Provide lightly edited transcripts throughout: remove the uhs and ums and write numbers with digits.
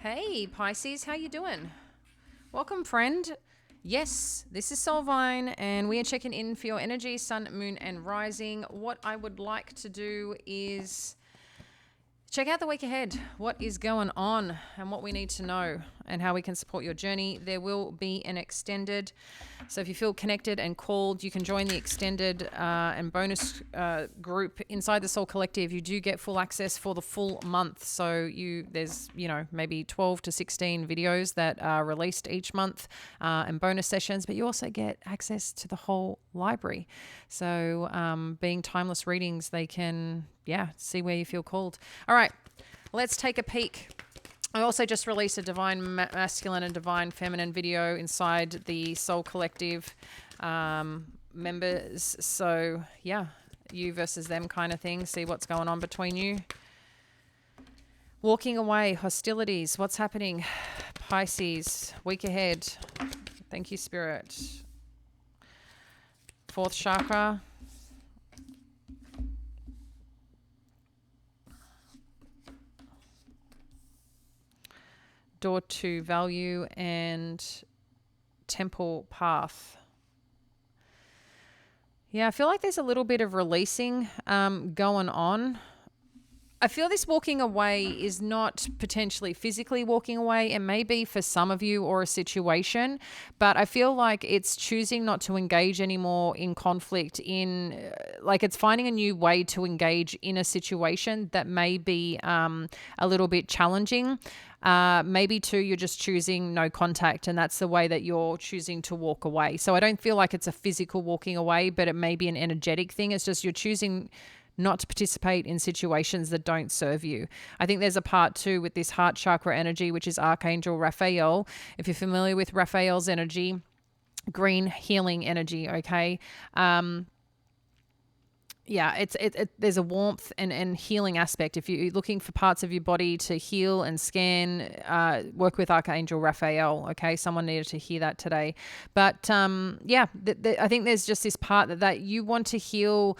Hey Pisces, how you doing? Welcome, friend. Yes, this is Solvine, and we are checking in for your energy, sun, moon, and rising. What I would like to do is check out the week ahead, what is going on and what we need to know and how we can support your journey. There will be an extended, so if you feel connected and called, you can join the extended and bonus group inside the Soul Collective. You do get full access for the full month. So there's maybe 12 to 16 videos that are released each month and bonus sessions, but you also get access to the whole library. So being timeless readings, they can see where you feel called. All right, let's take a peek. I also just released a Divine Masculine and Divine Feminine video inside the Soul Collective members. So, you versus them kind of thing. See what's going on between you. Walking away, hostilities. What's happening? Pisces, week ahead. Thank you, Spirit. Fourth chakra. Door to value and temple path. Yeah, I feel like there's a little bit of releasing going on. I feel this walking away is not potentially physically walking away. It may be for some of you or a situation, but I feel like it's choosing not to engage anymore in conflict, like it's finding a new way to engage in a situation that may be a little bit challenging. Maybe too, you're just choosing no contact, and that's the way that you're choosing to walk away. So I don't feel like it's a physical walking away, but it may be an energetic thing. It's just you're choosing not to participate in situations that don't serve you. I think there's a part too with this heart chakra energy, which is Archangel Raphael. If you're familiar with Raphael's energy, green healing energy, okay? There's a warmth and healing aspect. If you're looking for parts of your body to heal and scan, work with Archangel Raphael. Okay, someone needed to hear that today. But I think there's just this part that you want to heal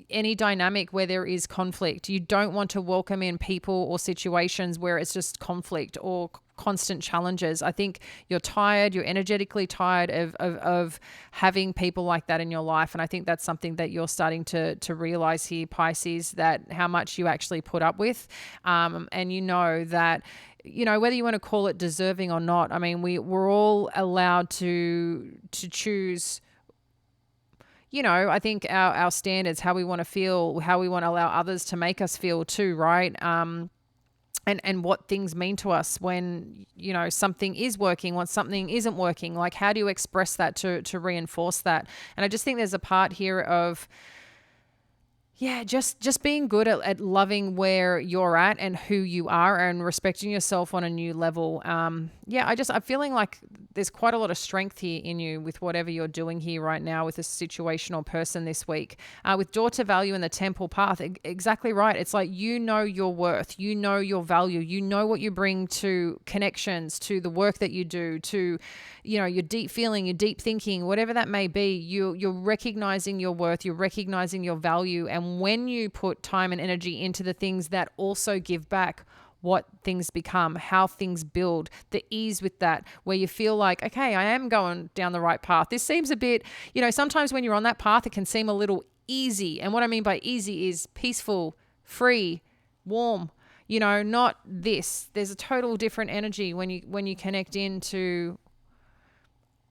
any dynamic where there is conflict. You don't want to welcome in people or situations where it's just conflict or constant challenges. I think you're tired, you're energetically tired of having people like that in your life. And I think that's something that you're starting to realize here, Pisces, that how much you actually put up with. And you know that, whether you want to call it deserving or not, I mean, we're all allowed to choose. I think our standards, how we want to feel, how we want to allow others to make us feel too, right? And what things mean to us when, something is working, when something isn't working. Like, how do you express that to reinforce that? And I just think there's a part here of, just being good at loving where you're at and who you are and respecting yourself on a new level. I'm feeling like there's quite a lot of strength here in you with whatever you're doing here right now with a situational person this week. With door to value and the temple path, exactly right. It's like, your worth, your value, what you bring to connections, to the work that you do, to, your deep feeling, your deep thinking, whatever that may be. You're recognizing your worth, you're recognizing your value. And when you put time and energy into the things that also give back, what things become, how things build, the ease with that, where you feel like, okay, I am going down the right path. This seems a bit, sometimes when you're on that path, it can seem a little easy. And what I mean by easy is peaceful, free, warm, not this. There's a total different energy when you connect into,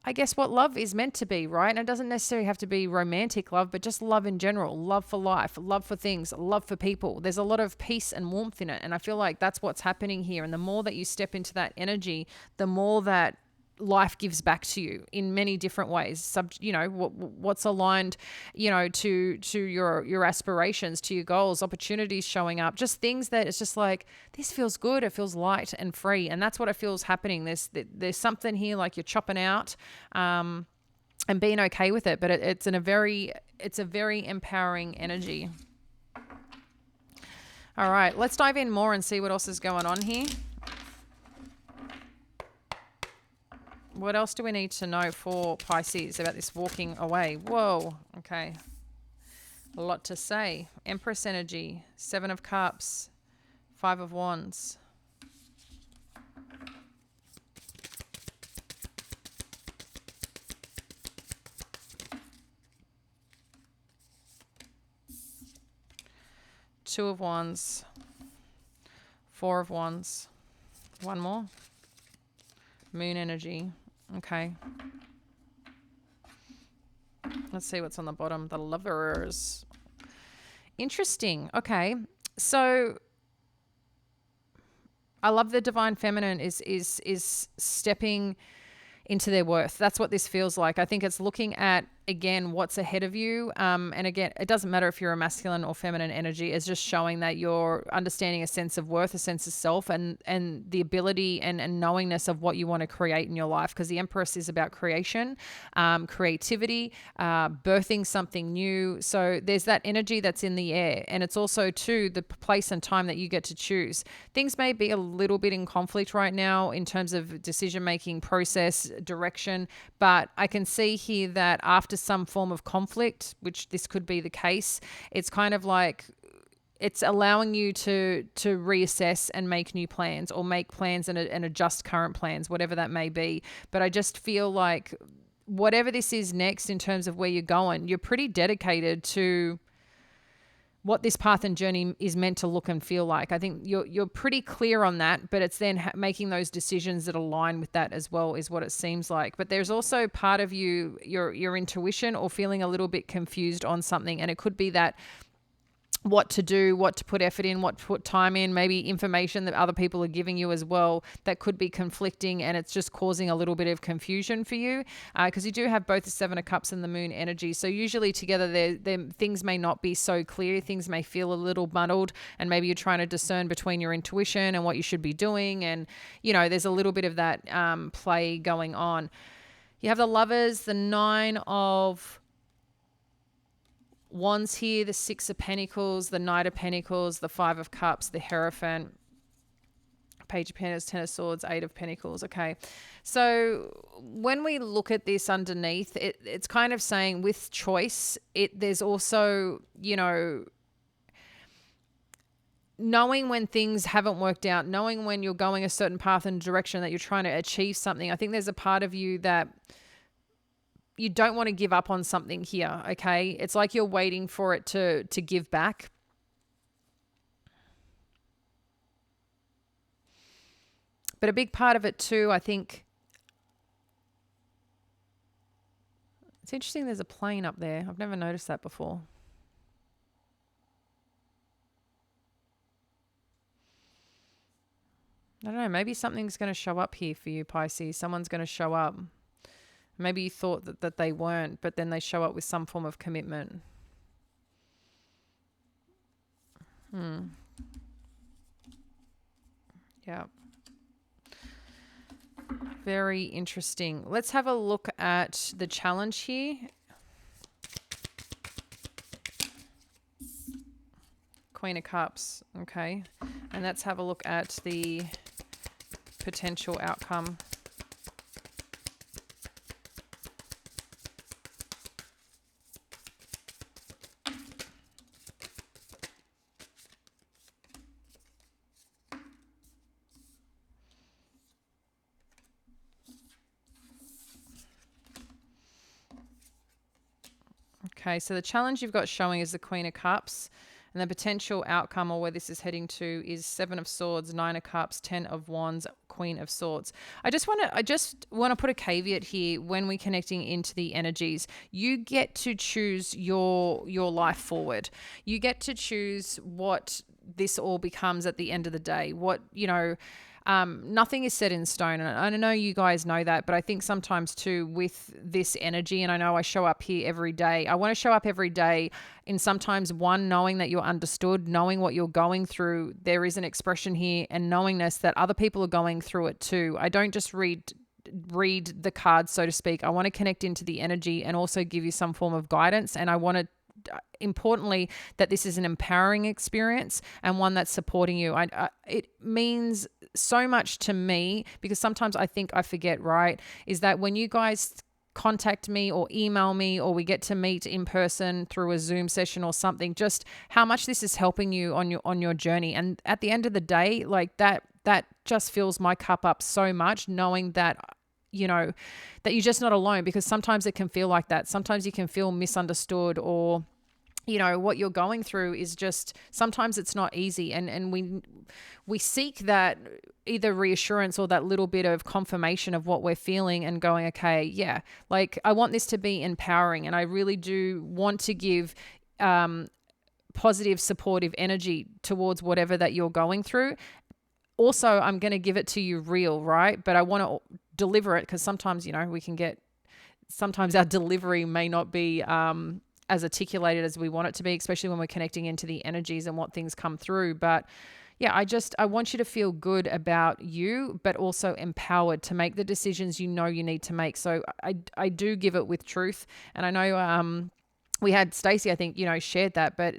I guess, what love is meant to be, right? And it doesn't necessarily have to be romantic love, but just love in general, love for life, love for things, love for people. There's a lot of peace and warmth in it. And I feel like that's what's happening here. And the more that you step into that energy, the more that life gives back to you in many different ways. What's aligned, to your aspirations, to your goals, opportunities showing up, just things that it's just like, this feels good. It feels light and free. And that's what it feels happening. There's something here like you're chopping out, and being okay with it. But it's a very empowering energy. All right, let's dive in more and see what else is going on here. What else do we need to know for Pisces about this walking away? Whoa, okay. A lot to say. Empress energy, 7 of Cups, 5 of Wands. Two of Wands, Four of Wands, one more. Moon energy. Okay. Let's see what's on the bottom. The Lovers. Interesting. Okay. So I love the divine feminine is stepping into their worth. That's what this feels like. I think it's looking at, again, what's ahead of you. And again, it doesn't matter if you're a masculine or feminine energy. It's just showing that you're understanding a sense of worth, a sense of self, and the ability and knowingness of what you want to create in your life. Because the Empress is about creation, creativity, birthing something new. So there's that energy that's in the air. And it's also, too, the place and time that you get to choose. Things may be a little bit in conflict right now in terms of decision-making process, direction, but I can see here that after some form of conflict, which this could be the case, it's kind of like it's allowing you to reassess and make new plans, or make plans and adjust current plans, whatever that may be. But I just feel like whatever this is next in terms of where you're going, you're pretty dedicated to what this path and journey is meant to look and feel like. I think you're pretty clear on that, but it's then making those decisions that align with that as well is what it seems like. But there's also part of you, your intuition, or feeling a little bit confused on something. And it could be that what to do, what to put effort in, what to put time in, maybe information that other people are giving you as well that could be conflicting, and it's just causing a little bit of confusion for you, because you do have both the Seven of Cups and the Moon energy. So usually together, things may not be so clear. Things may feel a little muddled, and maybe you're trying to discern between your intuition and what you should be doing. And, there's a little bit of that play going on. You have the Lovers, the Nine of Wands here, the Six of Pentacles, the Knight of Pentacles, the Five of Cups, the Hierophant, Page of Pentacles, Ten of Swords, Eight of Pentacles. Okay. So when we look at this underneath, it's kind of saying with choice, there's also, knowing when things haven't worked out, knowing when you're going a certain path and direction that you're trying to achieve something. I think there's a part of you that you don't want to give up on something here, okay? It's like you're waiting for it to give back. But a big part of it too, I think, it's interesting there's a plane up there. I've never noticed that before. I don't know, maybe something's going to show up here for you, Pisces. Someone's going to show up. Maybe you thought that they weren't, but then they show up with some form of commitment. Yeah. Very interesting. Let's have a look at the challenge here. Queen of Cups. Okay. And let's have a look at the potential outcome. Okay, so the challenge you've got showing is the Queen of Cups, and the potential outcome, or where this is heading to, is Seven of Swords, Nine of Cups, Ten of Wands, Queen of Swords. I just want to put a caveat here when we're connecting into the energies. You get to choose your life forward. You get to choose what this all becomes at the end of the day. Nothing is set in stone. And I know you guys know that, but I think sometimes too with this energy, and I know I show up here every day. I want to show up every day in sometimes knowing that you're understood, knowing what you're going through. There is an expression here and knowingness that other people are going through it too. I don't just read the cards, so to speak. I want to connect into the energy and also give you some form of guidance. And I want to, importantly, that this is an empowering experience and one that's supporting you. It means so much to me, because sometimes I think I forget, right, is that when you guys contact me or email me, or we get to meet in person through a Zoom session or something, just how much this is helping you on your journey. And at the end of the day, like that just fills my cup up so much, knowing that that you're just not alone, because sometimes it can feel like that. Sometimes you can feel misunderstood, or what you're going through is just, sometimes it's not easy, and we seek that either reassurance or that little bit of confirmation of what we're feeling and going, okay, yeah, like I want this to be empowering, and I really do want to give positive, supportive energy towards whatever that you're going through. Also, I'm going to give it to you real, right? But I want to deliver it, because sometimes, sometimes our delivery may not be as articulated as we want it to be, especially when we're connecting into the energies and what things come through. But yeah, I want you to feel good about you, but also empowered to make the decisions you need to make. So I do give it with truth. And I know we had Stacey, I think, shared that, but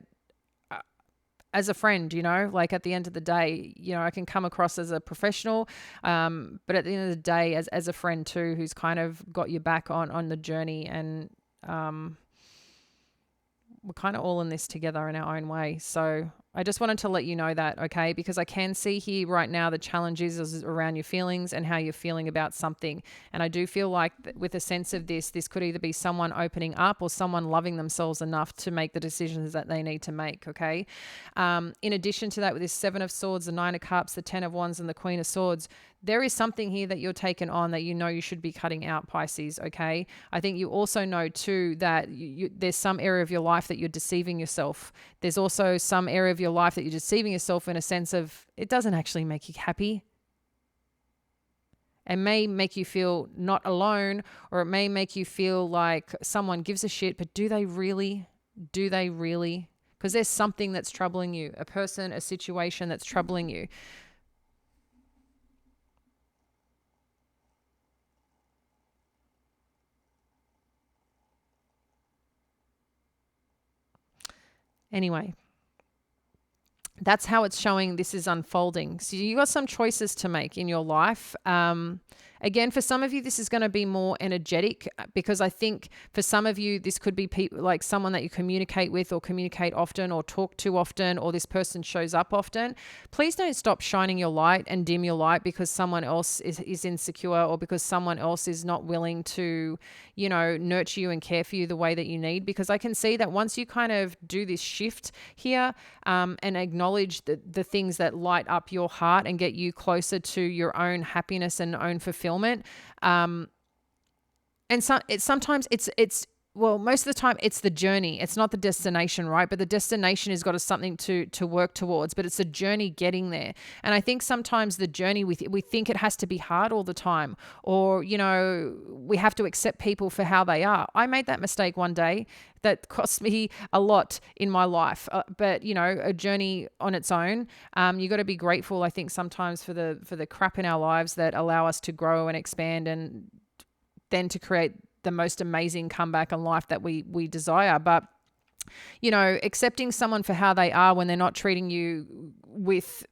as a friend, like at the end of the day, I can come across as a professional, but at the end of the day, as a friend too, who's kind of got your back on the journey. And we're kind of all in this together in our own way. So I just wanted to let you know that, okay? Because I can see here right now the challenges is around your feelings and how you're feeling about something. And I do feel like with a sense of this could either be someone opening up or someone loving themselves enough to make the decisions that they need to make, okay? In addition to that, with this 7 of Swords, the 9 of Cups, the 10 of Wands, and the Queen of Swords, there is something here that you're taking on that you should be cutting out, Pisces, okay? I think you also know too that there's some area of your life that you're deceiving yourself. There's also some area of your life that you're deceiving yourself in a sense of it doesn't actually make you happy. It may make you feel not alone, or it may make you feel like someone gives a shit, but do they really? Do they really? Because there's something that's troubling you, a person, a situation that's troubling you. Anyway, that's how it's showing this is unfolding. So you got some choices to make in your life. Again, for some of you, this is going to be more energetic, because I think for some of you, this could be like someone that you communicate with or communicate often or talk to often, or this person shows up often. Please don't stop shining your light and dim your light because someone else is insecure, or because someone else is not willing to, nurture you and care for you the way that you need. Because I can see that once you kind of do this shift here and acknowledge the things that light up your heart and get you closer to your own happiness and own fulfillment, and sometimes it's well, most of the time it's the journey. It's not the destination, right? But the destination has got something to work towards, but it's a journey getting there. And I think sometimes the journey, we think it has to be hard all the time, or, we have to accept people for how they are. I made that mistake one day that cost me a lot in my life, but a journey on its own. You got to be grateful, I think, sometimes for the crap in our lives that allow us to grow and expand, and then to create the most amazing comeback in life that we desire. But accepting someone for how they are when they're not treating you with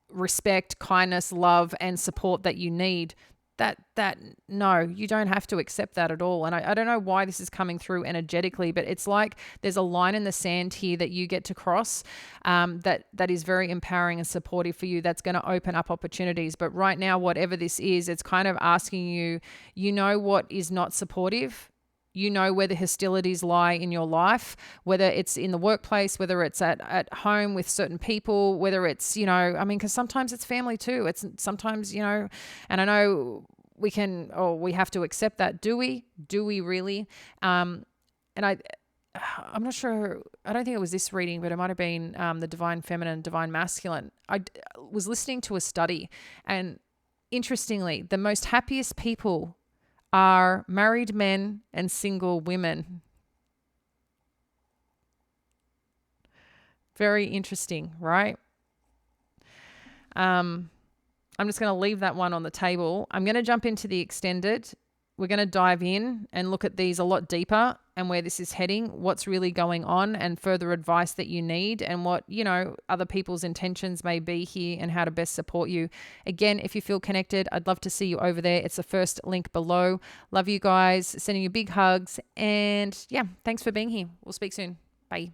respect, kindness, love, and support that you need, that no, you don't have to accept that at all. And I don't know why this is coming through energetically, but it's like there's a line in the sand here that you get to cross, that is very empowering and supportive for you. That's going to open up opportunities. But right now, whatever this is, it's kind of asking you, what is not supportive. Where the hostilities lie in your life, whether it's in the workplace, whether it's at home with certain people, whether it's, because sometimes it's family too. It's sometimes, and I know we have to accept that. Do we really? And I'm not sure. I don't think it was this reading, but it might have been the Divine Feminine, Divine Masculine. I was listening to a study, and interestingly, the most happiest people are married men and single women. Very interesting, right? I'm just going to leave that one on the table. I'm going to jump into the extended. We're going to dive in and look at these a lot deeper and where this is heading, what's really going on, and further advice that you need, and what, other people's intentions may be here and how to best support you. Again, if you feel connected, I'd love to see you over there. It's the first link below. Love you guys. Sending you big hugs. And yeah, thanks for being here. We'll speak soon. Bye.